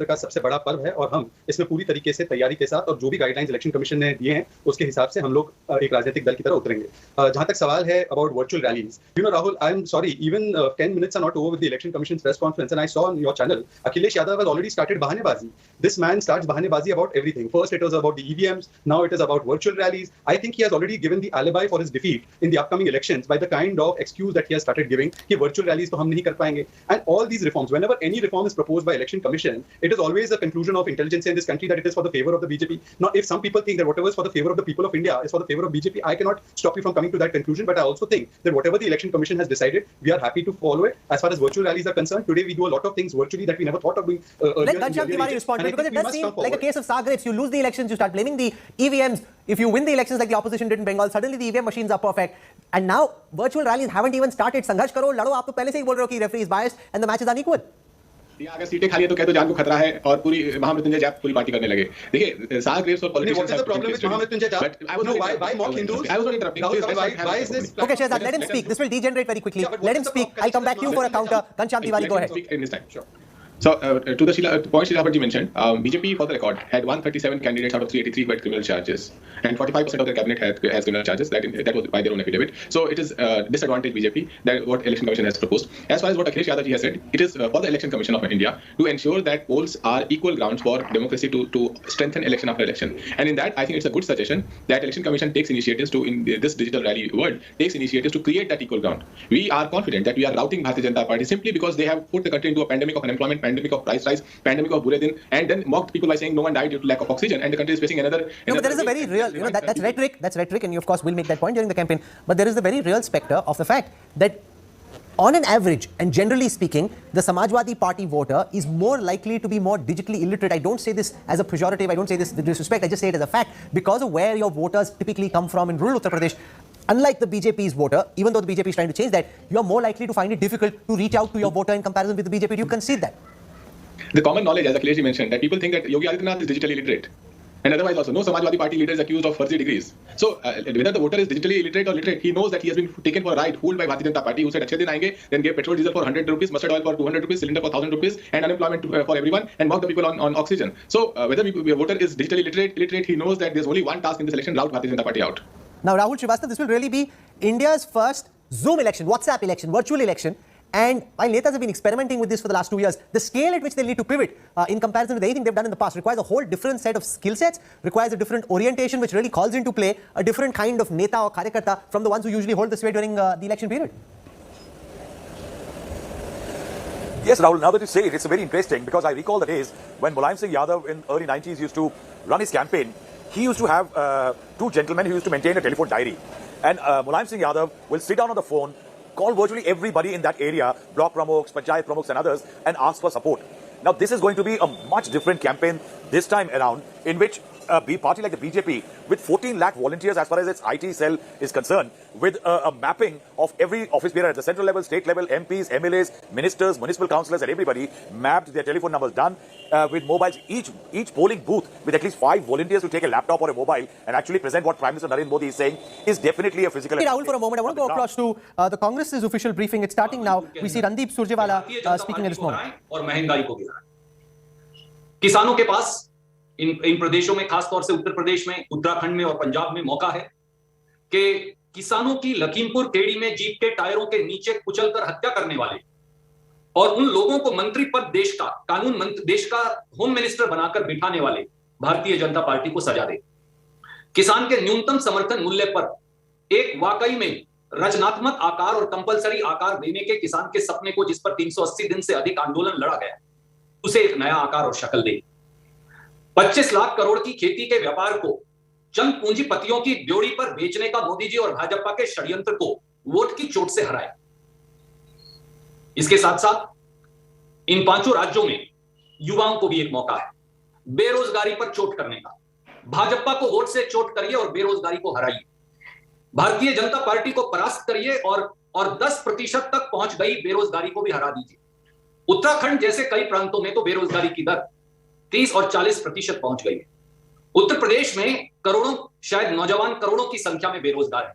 का सबसे बड़ा पर्व है और हम इसमें पूरी तरीके से तैयारी के साथ और जो भी गाइडलाइंस इलेक्शन कमीशन ने दिए हैं उसके हिसाब से हम लोग एक राजनीतिक दल की तरह उतरेंगे। जहां तक सवाल है about virtual rallies, Rahul, I am sorry, even 10 minutes are not over with the election commission's press conference, and I saw on your channel Akhilesh Yadav has already started bahanebazi. This man starts bahanebazi about everything. First it was about the EVMs, now it is about virtual rallies. I think he has already given the alibi for his defeat in the upcoming elections by the kind of excuse that he has started giving कि virtual rallies तो हम नहीं कर पाएंगे. And all these reforms, whenever any reform is proposed by election commission, it is always a conclusion of intelligence in this country that it is for the favor of the BJP. Now if some people think that whatever is for the favor of the people of India is for the favor of BJP, I cannot stop you from coming to that conclusion, but I also think that whatever the election commission has decided, we are happy to follow it. As far as virtual rallies are concerned, today we do a lot of things virtually that we never thought of doing earlier. Let Ghanshyam Tiwari respond, because it does seem like a case of Sagar grapes. You lose the elections, you start blaming the EVMs. If you win the elections like the opposition did in Bengal, suddenly the EVM machines are perfect. And now virtual rallies haven't even started. संघर्ष करो, लड़ो. आप तो पहले से ही बोल रहे हो कि referee is biased and the match is unequal. अगर सीटें खाली है तो कह दो जान को खतरा है और पूरी महामृत्युंजय जैप पूरी पार्टी करने लगे। देखिए साग ग्रेव्स और politicians have problem with Mahamrityunjaya jaap. No, why mock Hindus? I was not interrupting. Why is this? Okay, Shehzad, let him speak. This will degenerate very quickly. Let him speak. I'll come back to you for a counter. Ghanshyam Tiwari, go ahead. In this time. Sure. So, to the point Sheila Bhatt mentioned, BJP, for the record, had 137 candidates out of 383 who had criminal charges, and 45% of their cabinet has criminal charges. That was by their own affidavit. So, it is disadvantage BJP that what Election Commission has proposed. As far as what Akhilesh Yadav ji has said, it is for the Election Commission of India to ensure that polls are equal grounds for democracy to strengthen election after election. And in that, I think it's a good suggestion that Election Commission takes initiatives to, in this digital rally world, takes initiatives to create that equal ground. We are confident that we are routing Bharatiya Janata Party simply because they have put the country into a pandemic of unemployment, pandemic of price rise, pandemic of Bure Din, and then mocked people by saying no one died due to lack of oxygen, and the country is facing another. No, but there is a very real, that's rhetoric. That's rhetoric, and you of course will make that point during the campaign. But there is the very real specter of the fact that, on an average, and generally speaking, the Samajwadi Party voter is more likely to be more digitally illiterate. I don't say this as a pejorative. I don't say this with disrespect. I just say it as a fact because of where your voters typically come from in rural Uttar Pradesh. Unlike the BJP's voter, even though the BJP is trying to change that, you are more likely to find it difficult to reach out to your voter in comparison with the BJP. Do you concede that? The common knowledge, as Akhilesh ji mentioned, that people think that Yogi Adityanath is digitally illiterate. And otherwise also, no Samajwadi Party leader is accused of first degrees. So, whether the voter is digitally illiterate or literate, he knows that he has been taken for a ride, fooled by Bharatiya Janata Party, who said, "Achhe din aayenge," then gave petrol diesel for 100 rupees, mustard oil for 200 rupees, cylinder for 1000 rupees, and unemployment for everyone, and mocked the people on oxygen. So, whether a voter is digitally illiterate, he knows that there's only one task in this election: rout Bharatiya Janata Party out. Now, Rahul Srivastava, this will really be India's first Zoom election, WhatsApp election, virtual election. And while Netas have been experimenting with this for the last 2 years, the scale at which they need to pivot in comparison with anything they've done in the past requires a whole different set of skill sets, requires a different orientation which really calls into play a different kind of neta or karyakarta from the ones who usually hold the sway during the election period. Yes, Rahul, now that you say it, it's very interesting because I recall the days when Mulayam Singh Yadav in early 90s used to run his campaign. He used to have two gentlemen who used to maintain a telephone diary. And Mulayam Singh Yadav will sit down on the phone, call virtually everybody in that area, block pramukhs, panchayat pramukhs and others, and ask for support. Now, this is going to be a much different campaign this time around, in which a party like the BJP, with 14 lakh volunteers as far as its IT cell is concerned, with a mapping of every office bearer at the central level, state level, MPs, MLAs, ministers, municipal councillors and everybody, mapped, their telephone numbers done, with mobiles, each polling booth with at least 5 volunteers to take a laptop or a mobile and actually present what Prime Minister Narendra Modi is saying is definitely a physical... Rahul, for a moment, I want to go across to the Congress's official briefing. It's starting now. We see Randeep Surjewala speaking at this moment. और महंगाई को गिराएं। किसानों के पास इन प्रदेशों में, खासतौर से उत्तर प्रदेश में, उत्तराखंड में और पंजाब में मौका है कि किसानों की लखीमपुर केड़ी में जीप के टायरों के नीचे कुचलकर हत्या करने वाले और उन लोगों को मंत्री पद देश का कानून मंत्री, देश का होम मिनिस्टर बनाकर बिठाने वाले भारतीय जनता पार्टी को सजा दे। किसान के न्यूनतम समर्थन मूल्य पर एक वाकई में रचनात्मक आकार और कंपलसरी आकार देने के किसान के सपने को, जिस पर 380 दिन से अधिक आंदोलन लड़ा गया, उसे एक नया आकार और शक्ल दे। 25 लाख करोड़ की खेती के व्यापार को चंद पूंजीपतियों की ड्योढ़ी पर बेचने का मोदी जी और भाजपा के षड्यंत्र को वोट की चोट से हराए। इसके साथ साथ इन 5 राज्यों में युवाओं को भी एक मौका है बेरोजगारी पर चोट करने का। भाजपा को वोट से चोट करिए और बेरोजगारी को हराइए। भारतीय जनता पार्टी को परास्त करिए और 10% तक पहुंच गई बेरोजगारी को भी हरा दीजिए। उत्तराखंड जैसे कई प्रांतों में तो बेरोजगारी की दर 30 और 40% पहुंच गई है। उत्तर प्रदेश में करोड़ों, शायद नौजवान करोड़ों की संख्या में बेरोजगार है।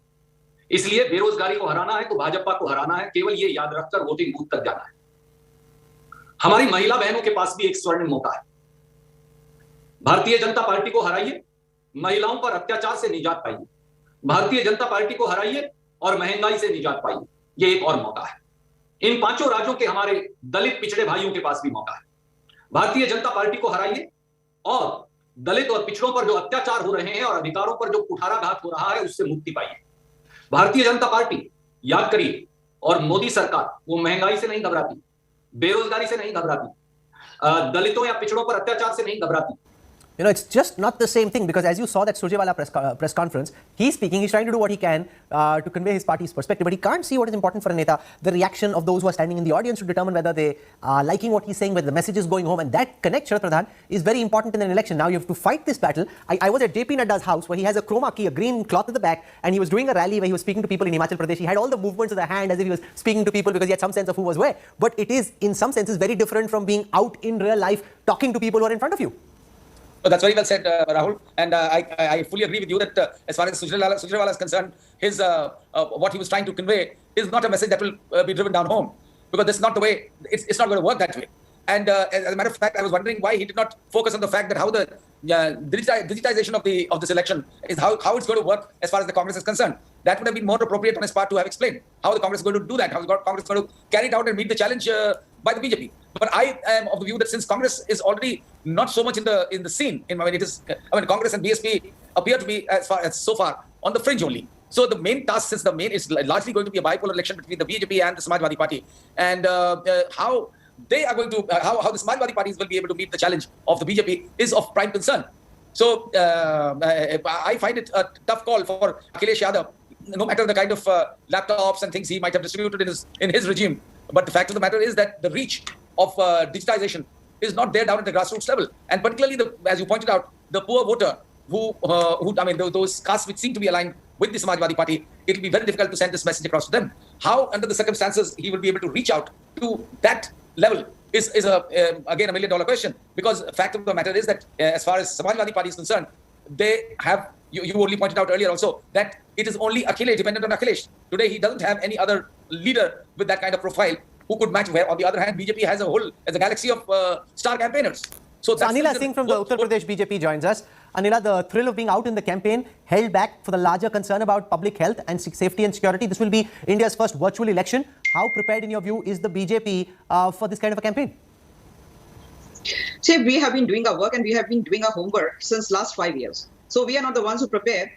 इसलिए बेरोजगारी को हराना है तो भाजपा को हराना है, केवल ये याद रखकर वोटिंग बूथ तक जाना है। हमारी महिला बहनों के पास भी एक स्वर्णिम मौका है। भारतीय जनता पार्टी को हराइए, महिलाओं पर अत्याचार से निजात पाइए। भारतीय जनता पार्टी को हराइए और महंगाई से निजात पाइए। ये एक और मौका है। इन 5 राज्यों के हमारे दलित पिछड़े भाइयों के पास भी मौका है। भारतीय जनता पार्टी को हराइए और दलित और पिछड़ों पर जो अत्याचार हो रहे हैं और अधिकारों पर जो कुठाराघात हो रहा है उससे मुक्ति पाइए। भारतीय जनता पार्टी, याद करिए, और मोदी सरकार वो महंगाई से नहीं घबराती, बेरोजगारी से नहीं घबराती, दलितों या पिछड़ों पर अत्याचार से नहीं घबराती। You know, it's just not the same thing, because as you saw that Surjewala press conference, he's speaking, he's trying to do what he can to convey his party's perspective, but he can't see what is important for a neta, the reaction of those who are standing in the audience to determine whether they are liking what he's saying, whether the message is going home, and that connect, Sharad Pradhan, is very important in an election. Now you have to fight this battle. I was at JP Nadda's house where he has a chroma key, a green cloth at the back, and he was doing a rally where he was speaking to people in Himachal Pradesh. He had all the movements of the hand as if he was speaking to people because he had some sense of who was where. But it is, in some senses, very different from being out in real life talking to people who are in front of you. So that's very well said, Rahul. And I fully agree with you that as far as Surjewala is concerned, his what he was trying to convey is not a message that will be driven down home, because that's not the way. It's not going to work that way. And as a matter of fact, I was wondering why he did not focus on the fact that how the digitization of this election is how it's going to work as far as the Congress is concerned. That would have been more appropriate on his part to have explained how the Congress is going to do that, how the Congress is going to carry it out and meet the challenge by the BJP. But I am of the view that since Congress is already not so much in the scene, Congress and BSP appear to be so far on the fringe only. So the main task, since the main is largely going to be a bipolar election between the BJP and the Samajwadi Party, and how they are going to how the Samajwadi parties will be able to meet the challenge of the BJP is of prime concern. So I find it a tough call for Akhilesh Yadav, no matter the kind of laptops and things he might have distributed in his regime. But the fact of the matter is that the reach of digitization is not there down at the grassroots level, and particularly as you pointed out, the poor voter those castes which seem to be aligned with the Samajwadi Party, it will be very difficult to send this message across to them. How, under the circumstances, he will be able to reach out to that level is again a $1 million question, because the fact of the matter is that as far as Samajwadi Party is concerned, they have, you only pointed out earlier also, that it is only Akhilesh, dependent on Akhilesh. Today he doesn't have any other leader with that kind of profile who could match, where on the other hand BJP has a galaxy of star campaigners. So Anila Singh from the Uttar Pradesh BJP joins us. Anila, the thrill of being out in the campaign held back for the larger concern about public health and safety and security. This will be India's first virtual election. How prepared, in your view, is the BJP for this kind of a campaign? See, we have been doing our work and we have been doing our homework since last 5 years. So we are not the ones who prepare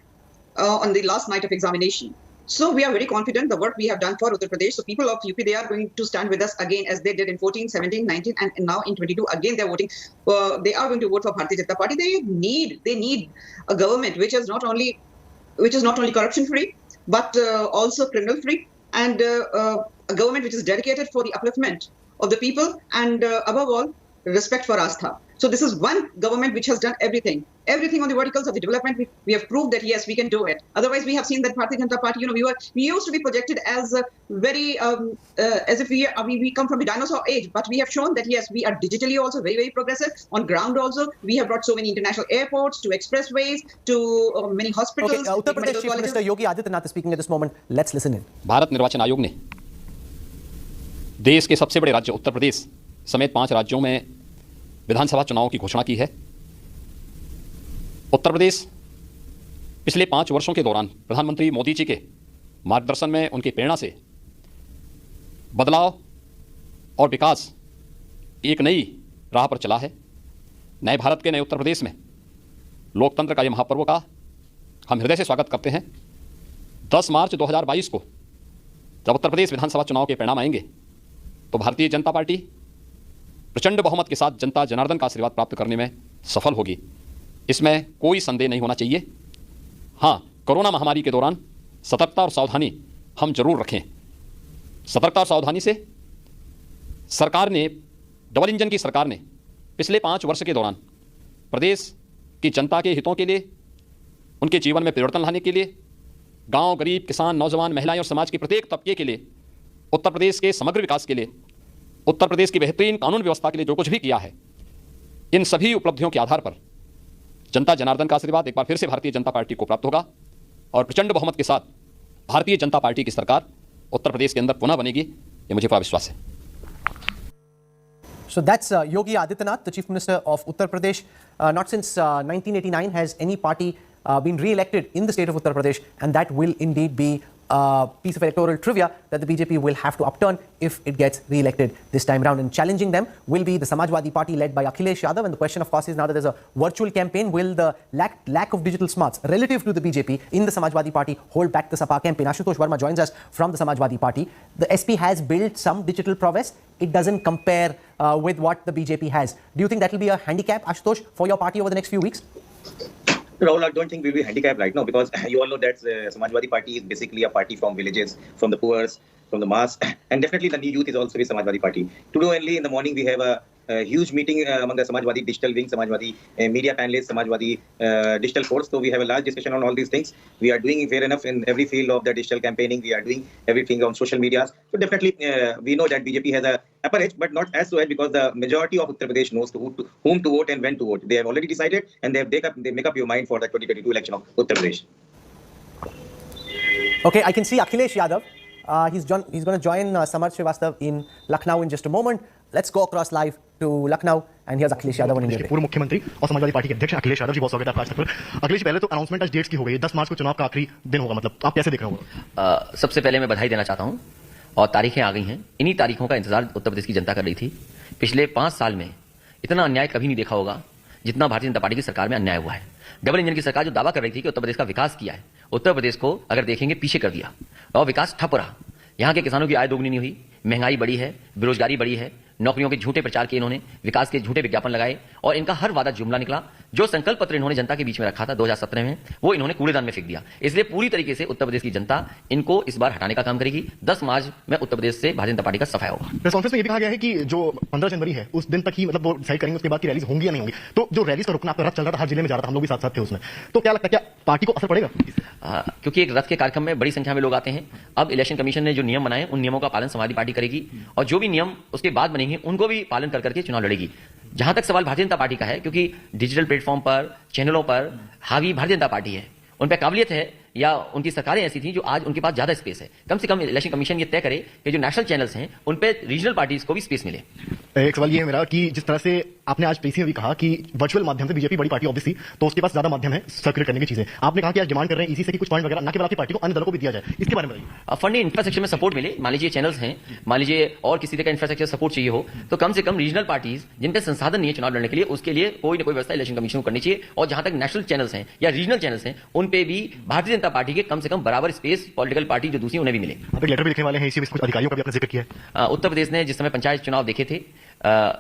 on the last night of examination. So we are very confident the work we have done for Uttar Pradesh. So people of UP, they are going to stand with us again as they did in 14, 17, 19, and now in 22. Again, they are voting. They are going to vote for Bharatiya Janata Party. They need a government which is not only corruption free, but also criminal free, and a government which is dedicated for the upliftment of the people, and above all, respect for Astha. So this is one government which has done everything on the verticals of the development. We have proved that yes, we can do it. Otherwise, we have seen that Bharatiya Janata Party, we used to be projected as very as if we come from the dinosaur age, but we have shown that yes, we are digitally also very, very progressive. On ground also, we have brought so many international airports, to expressways, to many hospitals. Okay, Uttar Pradesh Chief Minister Yogi Adityanath is speaking at this moment. Let's listen in. Bharat निर्वाचन आयोग ने देश के सबसे बड़े राज्य उत्तर प्रदेश समेत 5 राज्यों में विधानसभा चुनावों की घोषणा की है। उत्तर प्रदेश पिछले 5 वर्षों के दौरान प्रधानमंत्री मोदी जी के मार्गदर्शन में, उनकी प्रेरणा से बदलाव और विकास की एक नई राह पर चला है। नए भारत के नए उत्तर प्रदेश में लोकतंत्र का ये महापर्व का हम हृदय से स्वागत करते हैं। 10 मार्च 2022 को जब उत्तर प्रदेश विधानसभा चुनाव के परिणाम आएंगे तो भारतीय जनता पार्टी प्रचंड बहुमत के साथ जनता जनार्दन का आशीर्वाद प्राप्त करने में सफल होगी, इसमें कोई संदेह नहीं होना चाहिए। हाँ, कोरोना महामारी के दौरान सतर्कता और सावधानी हम जरूर रखें। सतर्कता और सावधानी से सरकार ने, डबल इंजन की सरकार ने पिछले 5 वर्ष के दौरान प्रदेश की जनता के हितों के लिए, उनके जीवन में परिवर्तन लाने के लिए, गांव, गरीब, किसान, नौजवान, महिलाएं और समाज के प्रत्येक तबके के लिए, उत्तर प्रदेश के समग्र विकास के लिए, उत्तर प्रदेश की बेहतरीन कानून व्यवस्था के लिए जो कुछ भी किया है, इन सभी उपलब्धियों के आधार पर जनता जनार्दन का आशीर्वाद एक बार फिर से भारतीय जनता पार्टी को प्राप्त होगा और प्रचंड बहुमत के साथ भारतीय जनता पार्टी की सरकार उत्तर प्रदेश के अंदर पुनः बनेगी, ये मुझे पूरा विश्वास है। So that's Yogi Adityanath, the Chief Minister of Uttar Pradesh. Not since 1989 has any party been re-elected in the state of Uttar Pradesh, and that will indeed be a piece of electoral trivia that the BJP will have to upturn if it gets re-elected this time round. And challenging them will be the Samajwadi Party led by Akhilesh Yadav. And the question, of course, is now that there's a virtual campaign, will the lack of digital smarts relative to the BJP in the Samajwadi Party hold back the Sapa campaign? Ashutosh Verma joins us from the Samajwadi Party. The SP has built some digital prowess. It doesn't compare with what the BJP has. Do you think that will be a handicap, Ashutosh, for your party over the next few weeks? Rahul, I don't think we'll be handicapped right now because you all know that Samajwadi Party is basically a party from villages, from the poor, from the mass, and definitely the new youth is also a Samajwadi Party. Today only in the morning we have a huge meeting among the Samajwadi digital wing, Samajwadi media panelists, Samajwadi digital force. So we have a large discussion on all these things. We are doing fair enough in every field of the digital campaigning. We are doing everything on social media. So definitely we know that BJP has a upper edge, but not as so edge because the majority of Uttar Pradesh knows whom to vote and when to vote. They have already decided and they make up your mind for the 2022 election of Uttar Pradesh. Okay, I can see Akhilesh Yadav. He's going to join Samarth Srivastav in Lucknow in just a moment. Let's go across live to Lucknow and here's Akhilesh Yadav on India Today. पूर्व मुख्यमंत्री और Samajwadi party के अध्यक्ष अखिलेश यादव जी, बहुत स्वागत है आपका आज तक पर। अखिलेश, पहले तो अनाउंसमेंट आज डेट्स की हो गई है, 10 मार्च को चुनाव का आखिरी दिन होगा, मतलब आप कैसे देख रहे हो? सबसे पहले मैं बधाई देना चाहता हूं और तारीखें आ गई हैं। इन्हीं तारीखों का इंतजार उत्तर प्रदेश की जनता कर रही थी। पिछले 5 साल में इतना अन्याय कभी नहीं देखा होगा जितना भारतीय जनता पार्टी की सरकार में अन्याय हुआ है। डबल इंजन की सरकार जो दावा कर रही थी कि उत्तर प्रदेश का विकास किया है, उत्तर प्रदेश को अगर देखेंगे पीछे कर दिया और विकास ठप रहा। यहाँ के किसानों की आय दोगुनी नहीं हुई, महंगाई बढ़ी है, बेरोजगारी बढ़ी है, नौकरियों के झूठे प्रचार किए इन्होंने, विकास के झूठे विज्ञापन लगाए और इनका हर वादा जुमला निकला। जो संकल्प पत्र इन्होंने जनता के बीच में रखा था 2017 में, वो इन्होंने कूड़ेदान में फेंक दिया। इसलिए पूरी तरीके से उत्तर प्रदेश की जनता इनको इस बार हटाने का काम करेगी। 10 मार्च में उत्तर प्रदेश से भारतीय जनता पार्टी का सफाया होगा। प्रेस कॉन्फ्रेंस में ये भी कहा गया है कि जो 15 जनवरी है उस दिन तक ही मतलब वो डिसाइड करेंगे, उसके बाद की रैलीज होंगी या नहीं होंगी। तो जो रैलीज का रुकना आपका रथ चल रहा था, हर जिले में जा रहा था, हम लोग भी साथ साथ थे उसमें, तो क्या लगता है क्या पार्टी को असर पड़ेगा? क्योंकि एक रथ के कार्यक्रम में बड़ी संख्या में लोग आते हैं। अब इलेक्शन कमीशन ने जो नियम बनाए उन नियमों का पालन समाजवादी पार्टी करेगी और जो भी नियम उसके बाद बनेंगे उनको भी पालन कर करके चुनाव लड़ेगी। जहां तक सवाल भारतीय जनता पार्टी का है, क्योंकि डिजिटल प्लेटफॉर्म पर, चैनलों पर हावी भारतीय जनता पार्टी है, उन पर काबिलियत है या उनकी सरकारें ऐसी थी जो आज उनके पास ज्यादा स्पेस है। कम से कम इलेक्शन कमीशन ये तय करे कि जो नेशनल चैनल्स हैं उन पे रीजनल पार्टीज को भी स्पेस मिले। एक सवाल ये है मेरा कि जिस तरह से आपने आज पीसी में भी कहा कि वर्चुअल माध्यम से बीजेपी बड़ी पार्टी ऑब्वियसली, तो उसके पास ज्यादा माध्यम है सर्कुलेट करने की चीजें। आपने कहा कि आज डिमांड कर रहे हैं इसी से कि कुछ पॉइंट वगैरह ना केवल आपकी पार्टी को अन्य दलों को भी दिया जाए, इसके बारे में बताइए। फंडिंग इंफ्रास्ट्रक्चर में सपोर्ट मिले, मान लीजिए चैनल्स हैं, मान लीजिए और किसी तरह का इंफ्रास्ट्रक्चर सपोर्ट चाहिए हो, तो कम से कम रीजनल पार्टीज जिन पे संसाधन नहीं है चुनाव लड़ने के लिए, उसके लिए कोई ना कोई व्यवस्था इलेक्शन कमीशन को करनी चाहिए। और जहां तक नेशनल चैनल्स हैं या रीजनल चैनल्स हैं, उन पे भी भारतीय जनता पार्टी के कम से कम बराबर स्पेस पॉलिटिकल पार्टी जो दूसरी उन्हें भी मिले। आप एक लेटर भी लिखने वाले हैं, इसी कुछ अधिकारियों का भी आपने जिक्र किया है। उत्तर प्रदेश ने जिस समय पंचायत चुनाव देखे थे,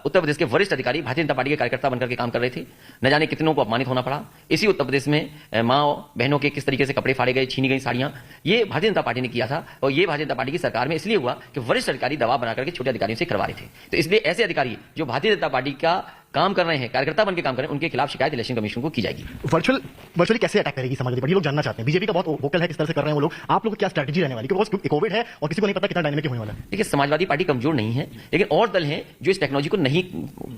उत्तर प्रदेश के वरिष्ठ अधिकारी भारतीय जनता पार्टी के कार्यकर्ता बनकर के काम कर रहे थे, न जाने कितनों को अपमानित होना पड़ा। इसी उत्तर प्रदेश में माँ बहनों के किस तरीके से कपड़े फाड़े गए, छीनी गई साड़ियां, ये भारतीय जनता पार्टी ने किया था। और ये भारतीय जनता पार्टी की सरकार में इसलिए हुआ कि वरिष्ठ अधिकारी दबाव बनाकर के छोटे अधिकारियों से करवा रहे थे। तो इसलिए ऐसे अधिकारी जो भारतीय जनता पार्टी का काम कर रहे हैं, कार्यकर्ता बनकर काम कर रहे हैं, उनके खिलाफ शिकायत इलेक्शन कमीशन को की जाएगी। वर्चुअली कैसे अटैक करेगी समाजवादी पार्टी, लोग जानना चाहते हैं। बीजेपी का बहुत वोकल है, किस तरह से कर रहे हैं वो लोग, आप लोग की क्या स्ट्रैटेजी रहने वाली, क्योंकि कोविड है और किसी को नहीं पता कितना डायनामिक होने वाला है। देखिए, समाजवादी पार्टी कमजोर नहीं है, लेकिन और दल हैं जो इस टेक्नोलॉजी को नहीं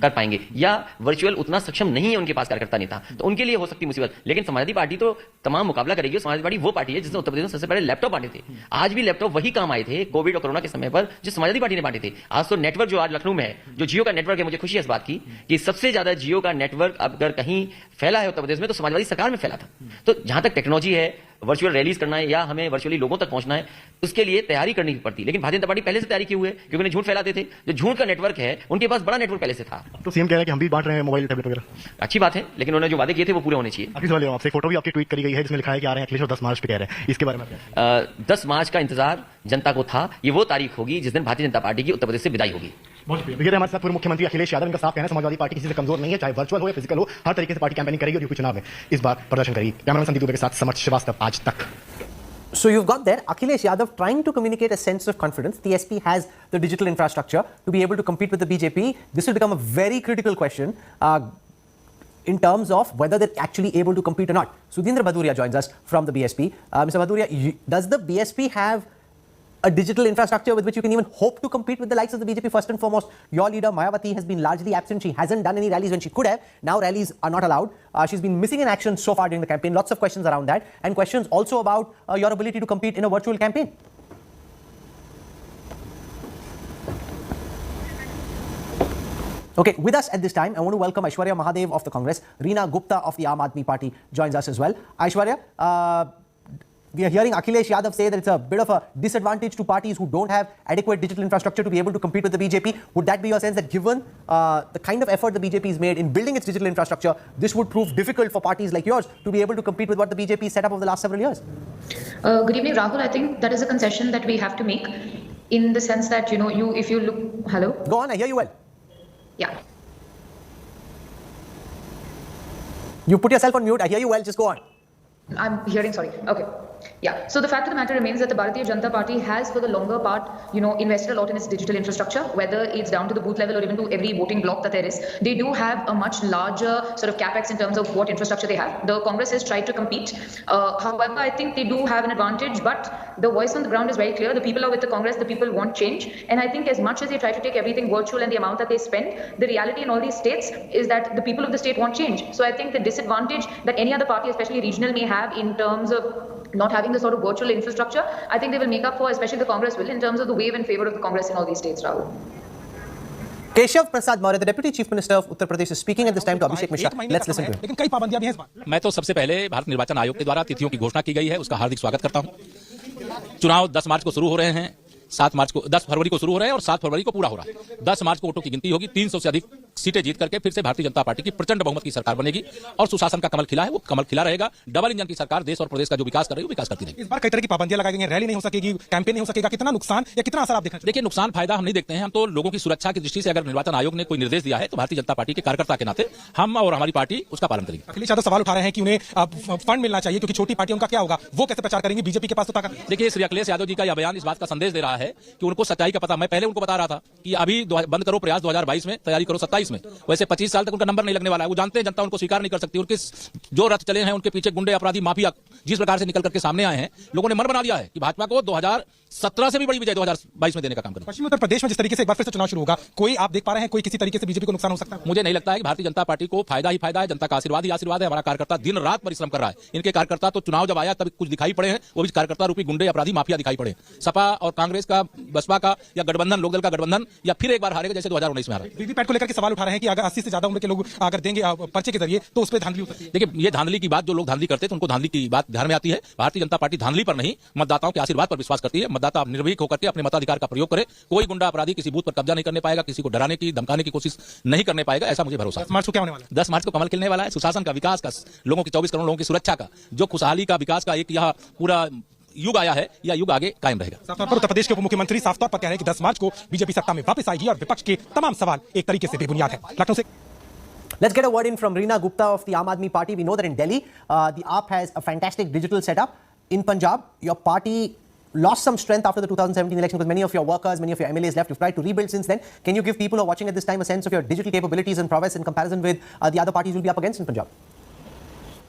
कर पाएंगे या वर्चुअल उतना सक्षम नहीं है उनके पास कार्यकर्ता नेता, तो उनके लिए हो सकती मुसीबत। लेकिन समाजवादी पार्टी तो तमाम मुकाबला करेगी। समाजवादी पार्टी वो पार्टी है जिसने उत्तर प्रदेश में सबसे पहले लैपटॉप बांटे थे। आज भी लैपटॉप वही काम आए थे कोविड और कोरोना के समय पर जो समाजवादी पार्टी ने बांटे थे। आज तो नेटवर्क जो आज लखनऊ में है, जो जियो का नेटवर्क है, मुझे खुशी है इस बात की कि सबसे ज्यादा जियो का नेटवर्क अगर कहीं फैला है उत्तर प्रदेश में तो समाजवादी सरकार में फैला था। तो जहां तक टेक्नोलॉजी है, वर्चुअल रैलीज करना है या हमें वर्चुअली लोगों तक पहुंचना है, उसके लिए तैयारी करनी पड़ती। लेकिन भारतीय जनता पार्टी पहले से तैयारी किए हुए है, क्योंकि उन्हें झूठ फैलाते थे। जो झूठ का नेटवर्क है उनके पास बड़ा नेटवर्क पहले से था। तो सीएम कह रहे हैं कि हम भी बांट रहे हैं मोबाइल टैबलेट वगैरह, अच्छी बात है, लेकिन उन्होंने जो वादे किए थे वो पूरे होने चाहिए। अभी सवाल आपसे, फोटो भी आपकी ट्वीट करी गई है जिसमें लिखा है कि आ रहे हैं अखिलेश और 10 मार्च पे कह रहे हैं, इसके बारे में 10 मार्च का इंतजार जनता को था। ये वो तारीख होगी जिस दिन भारतीय जनता पार्टी की उत्तर प्रदेश से विदाई होगी। हमारे साथ पूर्व मुख्यमंत्री अखिलेश यादव, इनका साफ कहना है समाजवादी पार्टी किसी से कमजोर नहीं है, चाहे वर्चुअल हो या फिजिकल हो, हर तरीके से पार्टी कैंपेनिंग करेगी और यूपी चुनाव में इस बार प्रदर्शन करेगी। कैमरामैन संदीप दुबे के साथ समर्थ श्रीवास्तव, आज तक। So you've got there Akhilesh Yadav trying to communicate a sense of confidence. The SP has the digital infrastructure to be able to compete with the BJP. This will become a very critical question in terms of whether they're actually able to compete or not. Sudhindra Bhaduria joins us from the BSP. Mr. Bhaduria, does the BSP have a digital infrastructure with which you can even hope to compete with the likes of the BJP? First and foremost, your leader Mayawati has been largely absent. She hasn't done any rallies when she could have. Now rallies are not allowed. She's been missing in action so far during the campaign. Lots of questions around that, and questions also about your ability to compete in a virtual campaign. Okay, with us at this time, I want to welcome Aishwarya Mahadev of the Congress. Reena Gupta of the Aam Aadmi Party joins us as well. Aishwarya, we are hearing Akhilesh Yadav say that it's a bit of a disadvantage to parties who don't have adequate digital infrastructure to be able to compete with the BJP. Would that be your sense, that given the kind of effort the BJP has made in building its digital infrastructure, this would prove difficult for parties like yours to be able to compete with what the BJP set up over the last several years? Good evening, Rahul. I think that is a concession that we have to make, in the sense that, if you look... Hello? Go on, I hear you well. Yeah. You put yourself on mute, I hear you well, just go on. I'm hearing, sorry. Okay. Yeah. So the fact of the matter remains that the Bharatiya Janata Party has, for the longer part, invested a lot in its digital infrastructure, whether it's down to the booth level or even to every voting block that there is. They do have a much larger sort of capex in terms of what infrastructure they have. The Congress has tried to compete. However, I think they do have an advantage, but the voice on the ground is very clear. The people are with the Congress, the people want change. And I think as much as they try to take everything virtual and the amount that they spend, the reality in all these states is that the people of the state want change. So I think the disadvantage that any other party, especially regional, may have in terms of not having the sort of virtual infrastructure, I think they will make up for, especially the Congress will, in terms of the wave in favor of the Congress in all these states, Rahul. Keshav Prasad Maurya, the Deputy Chief Minister of Uttar Pradesh, is speaking at this time to Abhishek Mishra. Let's listen to him. मैं तो सबसे पहले भारत निर्वाचन आयोग के द्वारा तिथियों की घोषणा की गई है, उसका हार्दिक स्वागत करता हूं। चुनाव 10 मार्च को शुरू हो रहे हैं, 10 फरवरी को शुरू हो रहे हैं और 7 फरवरी को पूरा हो रहा है। 10 मार्च को वोटों की गिनती होगी, 300 से अधिक सीटें जीत करके फिर से भारतीय जनता पार्टी की प्रचंड बहुमत की सरकार बनेगी और सुशासन का कमल खिला है, वो कमल खिला रहेगा। डबल इंजन की सरकार देश और प्रदेश का जो विकास कर रही है, वो विकास करती रहेगी। इस बार कई तरह की पाबंदियां लगाई गई हैं, रैली नहीं हो सकेगी, कैंपेन नहीं हो सकेगा, कितना नुकसान या कितना असर आप देखते हैं? देखिए, नुकसान फायदा हम नहीं देखते हैं, हम तो लोगों की सुरक्षा की दृष्टि से अगर निर्वाचन आयोग ने कोई निर्देश दिया है तो भारतीय जनता पार्टी के कार्यकर्ता के नाते हम और हमारी पार्टी उसका पालन करेगी। अखिलेश यादव सवाल उठा रहे हैं कि उन्हें फंड मिलना चाहिए क्योंकि छोटी पार्टी, उनका क्या होगा, वो कैसे प्रचार करेंगी, बीजेपी के पास तो ताकत। देखिए, श्री अखिलेश यादव जी का यह बयान इस बात का संदेश दे रहा है कि उनको सच्चाई का पता। मैं पहले उनको बता रहा था कि अभी बंद करो प्रयास 2022 में, तैयारी करो 27 में। वैसे 25 साल तक उनका नंबर नहीं लगने वाला है, वो जानते हैं जनता उनको स्वीकार नहीं कर सकती। उनके जो रथ चले हैं, उनके पीछे गुंडे, अपराधी, माफिया जिस प्रकार से निकल करके सामने आए हैं, लोगों ने मन बना लिया है कि भाजपा को 2017 से भी बड़ी विजय 2022 में देने का काम करें। पश्चिमी उत्तर प्रदेश में जिस तरीके से एक बार फिर से चुनाव शुरू होगा, कोई आप देख पा रहे हैं कोई किसी तरीके से बीजेपी को नुकसान हो सकता है? मुझे नहीं लगता है कि भारतीय जनता पार्टी को फायदा ही फायदा है, जनता का आशीर्वाद ही आशीर्वाद है। हमारा कार्यकर्ता दिन रात परिश्रम कर रहा है। इनके कार्यकर्ता तो चुनाव जब आया तब कुछ दिखाई पड़े हैं, वो भी कार्यकर्ता रूपी गुंडे, अपराधी, माफिया दिखाई पड़े। सपा और कांग्रेस का, बसपा का या गठबंधन, लोकदल का गठबंधन या फिर एक बार हारेगा जैसे 2019 में हारा। वीवीपैट को लेकर के सवाल उठा रहे हैं कि अगर 80 से ज्यादा उम्र के लोग अगर देंगे पर्चे के जरिए तो उस पर धांधली हो सकती है। देखिए, ये धांधली की बात, जो लोग धांधली करते हैं तो उनको धांधली की बात ध्यान में आती है। भारतीय जनता पार्टी धांधली पर नहीं, मतदाताओं के आशीर्वाद पर विश्वास करती है। मतदाता निर्भीक होकर के अपने मताधिकार का प्रयोग करे। कोई गुंडा, अपराधी किसी बूथ पर कब्जा नहीं करने पाएगा, किसी को डराने की, धमकाने की कोशिश नहीं करने पाएगा, ऐसा मुझे भरोसा है। 10 मार्च को क्या होने वाला है? 10 मार्च को कमल खिलने वाला है। सुशासन का, विकास का, लोगों की 24 करोड़ लोगों की सुरक्षा का, जो खुशहाली का, विकास का एक यह पूरा युग आया है, या युग आगे कायम रहेगा। साफ तौर पर उत्तर प्रदेश के उप मुख्यमंत्री साफ तौर पर कह रहे हैं कि 10 मार्च को बीजेपी सत्ता में वापस आएगी और विपक्ष के तमाम सवाल एक तरीके से बेबुनियाद है। लखनऊ से Let's get a word in from Reena Gupta of the Aam Aadmi Party. We know that in Delhi, the AAP has a fantastic digital setup. In Punjab, your party lost some strength after the 2017 election because many of your workers, many of your MLAs left. You've tried to rebuild since then. Can you give people who are watching at this time a sense of your digital capabilities and prowess in comparison with the other parties you'll be up against in Punjab?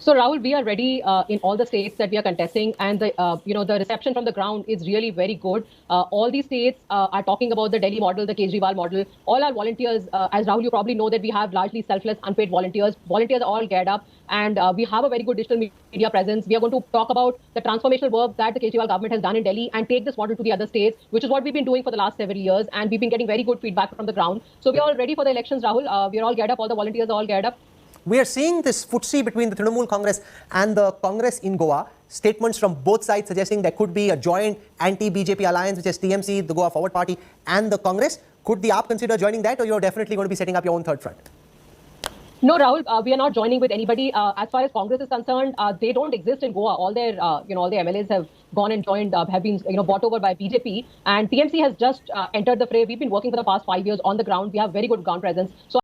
So Rahul, we are ready in all the states that we are contesting, and the reception from the ground is really very good. All these states are talking about the Delhi model, the Kejriwal model. All our volunteers, as Rahul, you probably know that we have largely selfless, unpaid volunteers. Volunteers are all geared up, and we have a very good digital media presence. We are going to talk about the transformational work that the Kejriwal government has done in Delhi and take this model to the other states, which is what we've been doing for the last several years, and we've been getting very good feedback from the ground. So we are all ready for the elections, Rahul. We are all geared up. All the volunteers are all geared up. We are seeing this footsie between the Trinamool Congress and the Congress in Goa. Statements from both sides suggesting there could be a joint anti-BJP alliance, which is TMC, the Goa Forward Party, and the Congress. Could the AAP consider joining that, or you're definitely going to be setting up your own third front? No, Rahul, we are not joining with anybody. As far as Congress is concerned, they don't exist in Goa. All their, all the MLAs have gone and joined, have been, bought over by BJP. And TMC has just entered the fray. We've been working for the past 5 years on the ground. We have very good ground presence. So